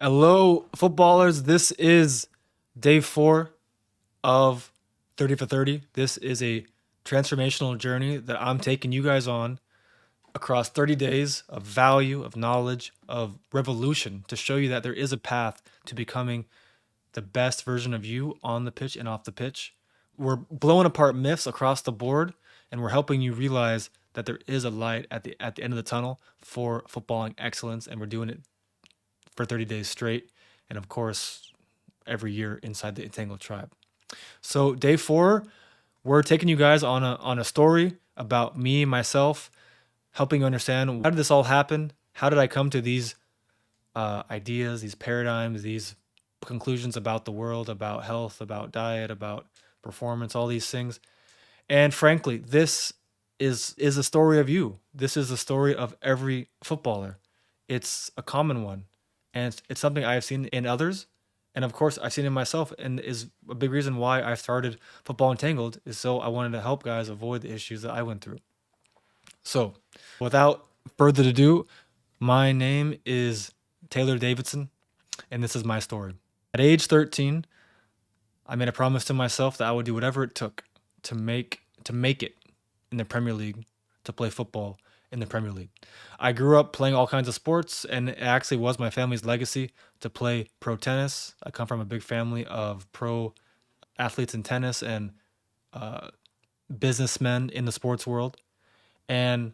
Hello, footballers. This is day four of 30 for 30. This is a transformational journey that I'm taking you guys on across 30 days of value, of knowledge, of revolution to show you that there is a path to becoming the best version of you on the pitch and off the pitch. We're blowing apart myths across the board and we're helping you realize that there is a light at the end of the tunnel for footballing excellence, and we're doing it for 30 days straight, and of course, every year inside the Entangled tribe. So, day four, we're taking you guys on a story about me, myself, helping you understand how did this all happen? How did I come to these ideas, these paradigms, these conclusions about the world, about health, about diet, about performance, all these things. And frankly, this is a story of you. This is the story of every footballer. It's a common one, and it's something I have seen in others, and of course I've seen in myself, and is a big reason why I started Football Entangled. Is so I wanted to help guys avoid the issues that I went through. So, without further ado, my name is Taylor Davidson, and this is my story. At age 13, I made a promise to myself that I would do whatever it took to make it in the Premier League, to play football in the Premier League. I grew up playing all kinds of sports, and it actually was my family's legacy to play pro tennis. I come from a big family of pro athletes in tennis and uh, businessmen in the sports world. And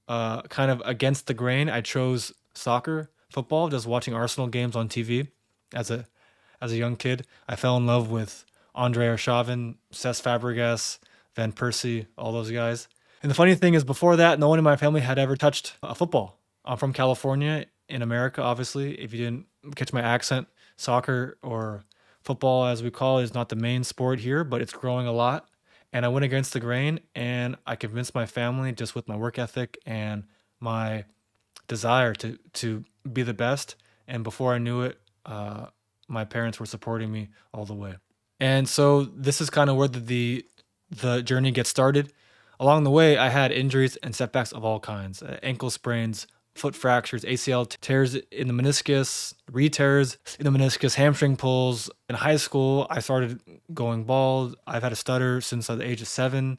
kind of against the grain, I chose soccer, football, just watching Arsenal games on TV as a young kid. I fell in love with Andre Arshavin, Cesc Fabregas, Van Persie, all those guys. And the funny thing is, before that, no one in my family had ever touched a football. I'm from California, in America, obviously. If you didn't catch my accent, soccer, or football, as we call it, is not the main sport here, but it's growing a lot. And I went against the grain, and I convinced my family, just with my work ethic and my desire to be the best. And before I knew it, my parents were supporting me all the way. And so this is kind of where the journey gets started. Along the way, I had injuries and setbacks of all kinds: ankle sprains, foot fractures, ACL tears in the meniscus, re-tears in the meniscus, hamstring pulls. In high school, I started going bald. I've had a stutter since the age of 7.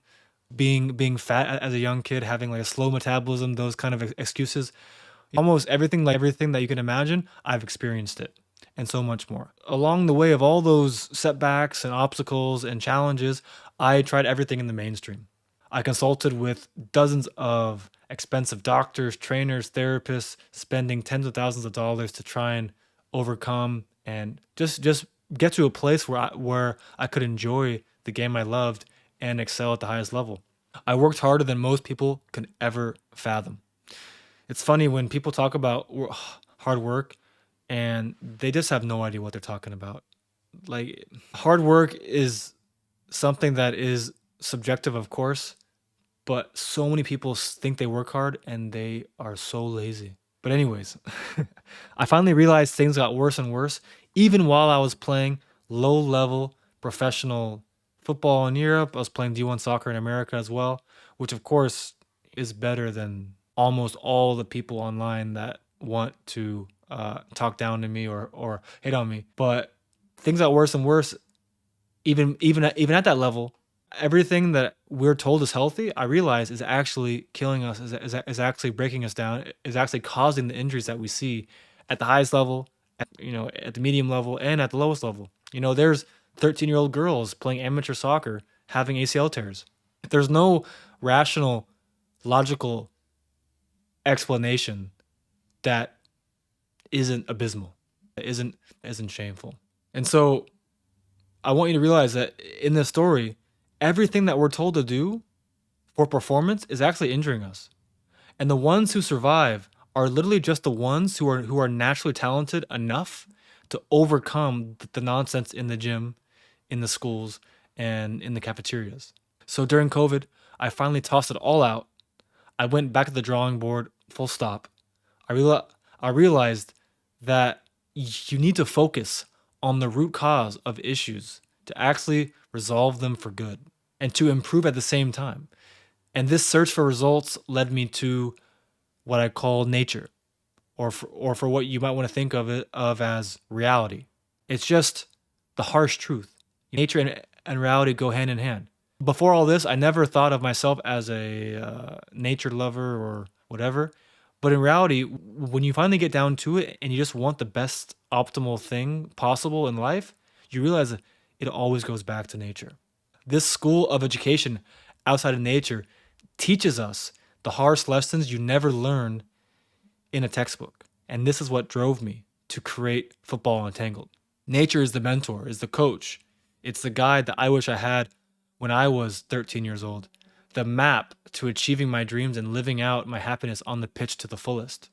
Being fat as a young kid, having like a slow metabolism, those kind of excuses. Almost everything that you can imagine, I've experienced it, and so much more. Along the way of all those setbacks and obstacles and challenges, I tried everything in the mainstream. I consulted with dozens of expensive doctors, trainers, therapists, spending tens of thousands of dollars to try and overcome and just get to a place where I could enjoy the game I loved and excel at the highest level. I worked harder than most people could ever fathom. It's funny when people talk about hard work and they just have no idea what they're talking about. Like, hard work is something that is subjective, of course, but so many people think they work hard and they are so lazy. But, anyways, I finally realized things got worse and worse, even while I was playing low level professional football in Europe. I was playing D1 soccer in America as well, which, of course, is better than almost all the people online that want to talk down to me or hate on me. But things got worse and worse, even at that level. Everything that we're told is healthy, I realize, is actually killing us, is actually breaking us down, is actually causing the injuries that we see at the highest level, at the medium level, and at the lowest level. There's 13-year-old girls playing amateur soccer having ACL tears. There's no rational, logical explanation that isn't abysmal, that isn't shameful. And so I want you to realize that in this story, everything that we're told to do for performance is actually injuring us. And the ones who survive are literally just the ones who are naturally talented enough to overcome the nonsense in the gym, in the schools, and in the cafeterias. So during COVID, I finally tossed it all out. I went back to the drawing board, full stop. I real I realized that you need to focus on the root cause of issues to actually resolve them for good and to improve at the same time. And this search for results led me to what I call nature, or for what you might want to think of as reality. It's just the harsh truth. Nature and reality go hand in hand. Before all this, I never thought of myself as a nature lover or whatever. But in reality, when you finally get down to it and you just want the best optimal thing possible in life, you realize that it always goes back to nature. This school of education outside of nature teaches us the harsh lessons you never learn in a textbook. And this is what drove me to create Football Entangled. Nature is the mentor, is the coach. It's the guide that I wish I had when I was 13 years old. The map to achieving my dreams and living out my happiness on the pitch to the fullest.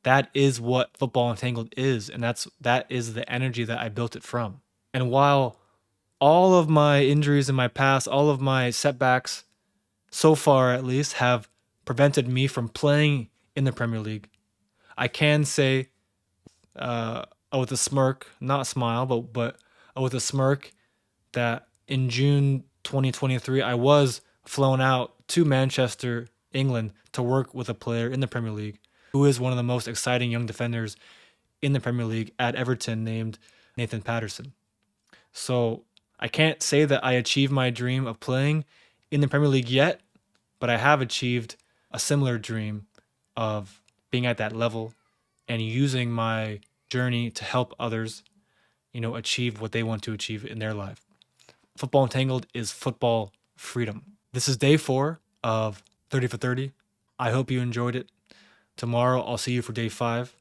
That is what Football Entangled is, and that is the energy that I built it from. And while all of my injuries in my past, all of my setbacks so far at least have prevented me from playing in the Premier League, I can say with a smirk, not smile, but with a smirk, that in June 2023, I was flown out to Manchester, England, to work with a player in the Premier League who is one of the most exciting young defenders in the Premier League at Everton named Nathan Patterson. So I can't say that I achieved my dream of playing in the Premier League yet, but I have achieved a similar dream of being at that level and using my journey to help others, achieve what they want to achieve in their life. Football Entangled is football freedom. This is day 4 of 30 for 30. I hope you enjoyed it. Tomorrow I'll see you for day 5.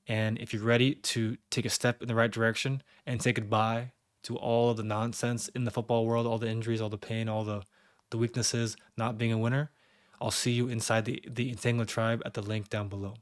And if you're ready to take a step in the right direction and say goodbye to all of the nonsense in the football world, all the injuries, all the pain, all the weaknesses, not being a winner, I'll see you inside the Entangled tribe at the link down below.